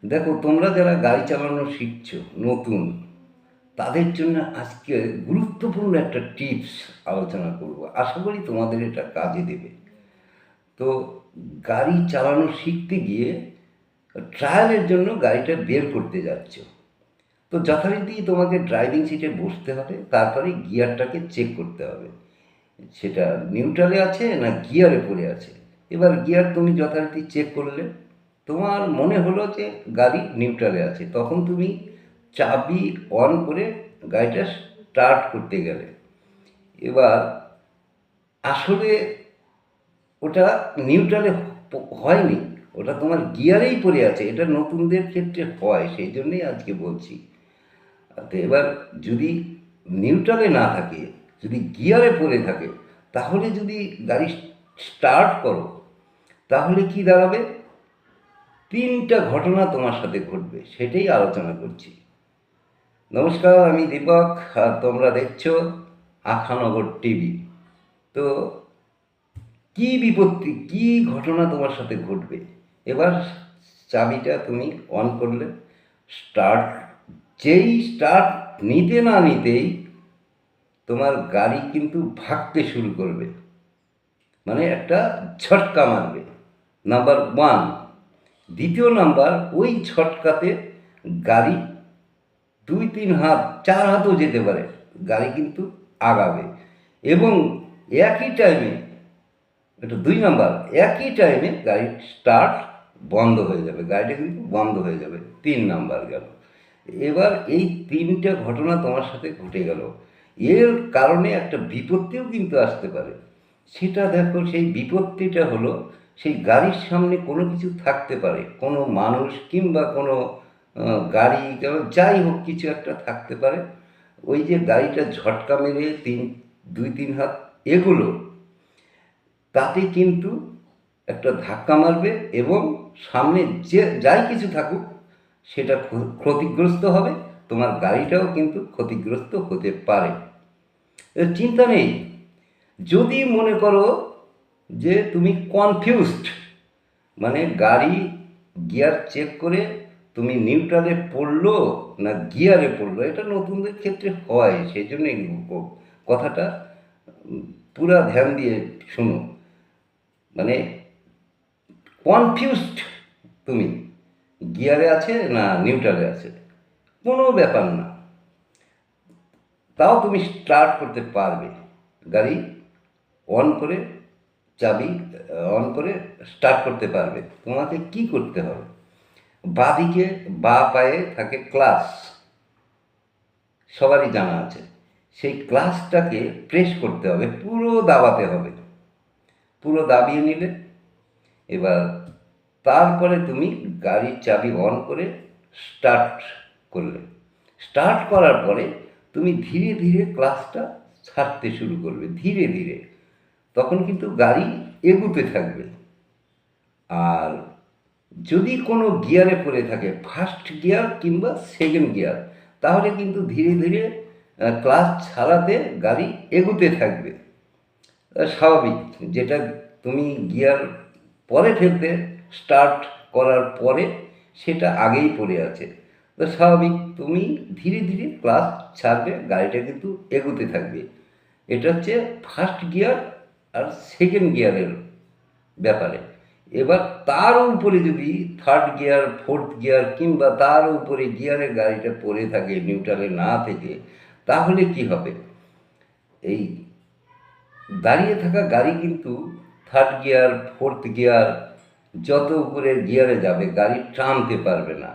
দেখো, তোমরা যারা গাড়ি চালানো শিখছো নতুন, তাদের জন্য আজকে গুরুত্বপূর্ণ একটা টিপস আলোচনা করব। আশা করি তোমাদের এটা কাজে দেবে। তো গাড়ি চালানো শিখতে গিয়ে ট্রায়ালের জন্য গাড়িটা বের করতে যাচ্ছ। তো যথারীতি তোমাকে ড্রাইভিং সিটে বসতে হবে, তারপরে গিয়ারটাকে চেক করতে হবে সেটা নিউট্রালে আছে না গিয়ারে পড়ে আছে। এবার গিয়ার তুমি যথারীতি চেক করলে, তোমার মনে হলো যে গাড়ি নিউট্রালে আছে, তখন তুমি চাবি অন করে গাড়িটা স্টার্ট করতে গেলে। এবার আসলে ওটা নিউট্রালে হয়নি, ওটা তোমার গিয়ারেই পড়ে আছে। এটা নতুনদের ক্ষেত্রে হয়, সেই জন্যই আজকে বলছি। তো এবার যদি নিউট্রালে না থাকে, যদি গিয়ারে পড়ে থাকে, তাহলে যদি গাড়ি স্টার্ট করো, তাহলে কি দাঁড়াবে? তিনটা ঘটনা তোমার সাথে ঘটবে, সেটাই আলোচনা করছি। নমস্কার, আমি দীপক, আর তোমরা দেখছো আখানগর টিভি। তো কি বিপত্তি, কি ঘটনা তোমার সাথে ঘটবে? এবার চাবিটা তুমি অন করলে, স্টার্ট, যেই স্টার্ট নিতে না নিতেই তোমার গাড়ি কিন্তু ভাগতে শুরু করবে, মানে একটা ঝটকা মারবে, নাম্বার ওয়ান। দ্বিতীয় নাম্বার, ওই ঝটকাতে গাড়ি 2-3 হাত, 4 হাতও যেতে পারে, গাড়ি কিন্তু আগাবে। এবং একই টাইমে, এটা 2 নাম্বার, একই টাইমে গাড়ি স্টার্ট বন্ধ হয়ে যাবে, গাড়িটা কিন্তু বন্ধ হয়ে যাবে। 3 নাম্বার গেল। এবার এই তিনটে ঘটনা তোমার সাথে ঘটে গেল, এর কারণে একটা বিপত্তিও কিন্তু আসতে পারে। সেটা দেখো, সেই বিপত্তিটা হলো, সেই গাড়ির সামনে কোনো কিছু থাকতে পারে, কোনো মানুষ কিংবা কোনো গাড়ি, যাই হোক কিছু একটা থাকতে পারে। ওই যে গাড়িটা ঝটকা মেরে 2-3 হাত এগুলো, তাতে কিন্তু একটা ধাক্কা মারবে এবং সামনে যে যাই কিছু থাকুক সেটা ক্ষতিগ্রস্ত হবে, তোমার গাড়িটাও কিন্তু ক্ষতিগ্রস্ত হতে পারে। চিন্তা নেই, যদি মনে করো যে তুমি কনফিউজড, মানে গাড়ি গিয়ার চেক করে তুমি নিউট্রালে পড়লো না গিয়ারে পড়লো, এটা নতুনদের ক্ষেত্রে হয়, সেই জন্য কথাটা পুরা ধ্যান দিয়ে শোনো। মানে কনফিউজড তুমি, গিয়ারে আছে না নিউট্রালে আছে, কোনো ব্যাপার না, তাও তুমি স্টার্ট করতে পারবে। গাড়ি অন করে, চাবি অন করে স্টার্ট করতে পারবে। তোমাকে কি করতে হবে? বাঁদিকে বা পায়ে থাকে ক্লাচ, সবারই জানা আছে। সেই ক্লাচটাকে প্রেস করতে হবে, পুরো দাবাতে হবে। পুরো দাবিয়ে নিলে, এবার তারপরে তুমি গাড়ির চাবি অন করে স্টার্ট করলে। স্টার্ট করার পরে তুমি ধীরে ধীরে ক্লাচটা ছাড়তে শুরু করবে, ধীরে ধীরে। তখন কিন্তু গাড়ি এগুতে থাকবে। আর যদি কোনো গিয়ারে পড়ে থাকে, ফার্স্ট গিয়ার কিংবা সেকেন্ড গিয়ার, তাহলে কিন্তু ধীরে ধীরে ক্লাচ ছাড়াতে গাড়ি এগুতে থাকবে। স্বাভাবিক, যেটা তুমি গিয়ার পরে ফেলতে, স্টার্ট করার পরে সেটা আগেই পড়ে আছে। তো স্বাভাবিক, তুমি ধীরে ধীরে ক্লাচ ছাড়বে, গাড়িটা কিন্তু এগোতে থাকবে। এটা হচ্ছে ফার্স্ট গিয়ার আর সেকেন্ড গিয়ারের ব্যাপারে। এবার তার উপরে যদি থার্ড গিয়ার, ফোর্থ গিয়ার কিংবা তার উপরে গিয়ারে গাড়িটা পড়ে থাকে নিউট্রালে না থেকে, তাহলে কি হবে? এই দাঁড়িয়ে থাকা গাড়ি কিন্তু থার্ড গিয়ার, ফোর্থ গিয়ার, যত উপরের গিয়ারে যাবে গাড়ি টানতে পারবে না।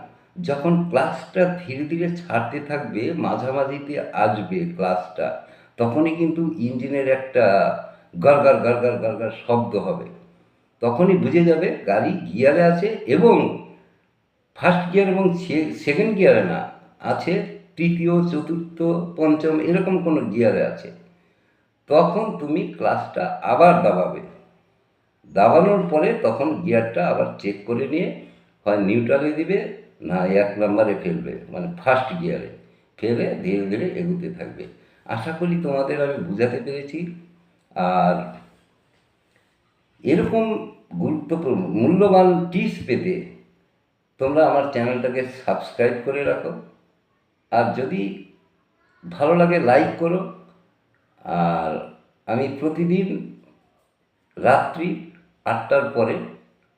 যখন ক্লাচটা ধীরে ধীরে ছাড়তে থাকবে, মাঝামাঝিতে আসবে ক্লাচটা, তখনই কিন্তু ইঞ্জিনের একটা গড়গড় গড়গড় গড়গড় শব্দ হবে। তখনই বুঝে যাবে গাড়ি গিয়ারে আছে, এবং ফার্স্ট গিয়ার এবং সেকেন্ড গিয়ারে না, আছে তৃতীয়, চতুর্থ, পঞ্চম, এরকম কোনো গিয়ারে আছে। তখন তুমি ক্লাচটা আবার দাবাবে। দাবানোর পরে তখন গিয়ারটা আবার চেক করে নিয়ে হয় নিউট্রালে দিবে, না 1 নম্বরে ফেলবে, মানে ফার্স্ট গিয়ারে ফেলে ধীরে ধীরে এগোতে থাকবে। আশা করি তোমাদের আমি বুঝাতে পেরেছি। আর এরকম গুরুত্বপূর্ণ মূল্যবান টিপস পেতে তোমরা আমার চ্যানেলটাকে সাবস্ক্রাইব করে রাখো, আর যদি ভালো লাগে লাইক করো। আর আমি প্রতিদিন রাত্রি 8টার পরে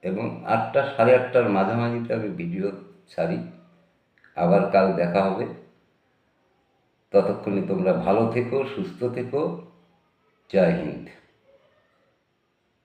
এবং 8টা সাড়ে 8টার মাঝামাঝিতে আমি ভিডিও ছাড়ি। আবার কাল দেখা হবে। ততক্ষণে তোমরা ভালো থেকো, সুস্থ থেকো। জয় হিন্দ।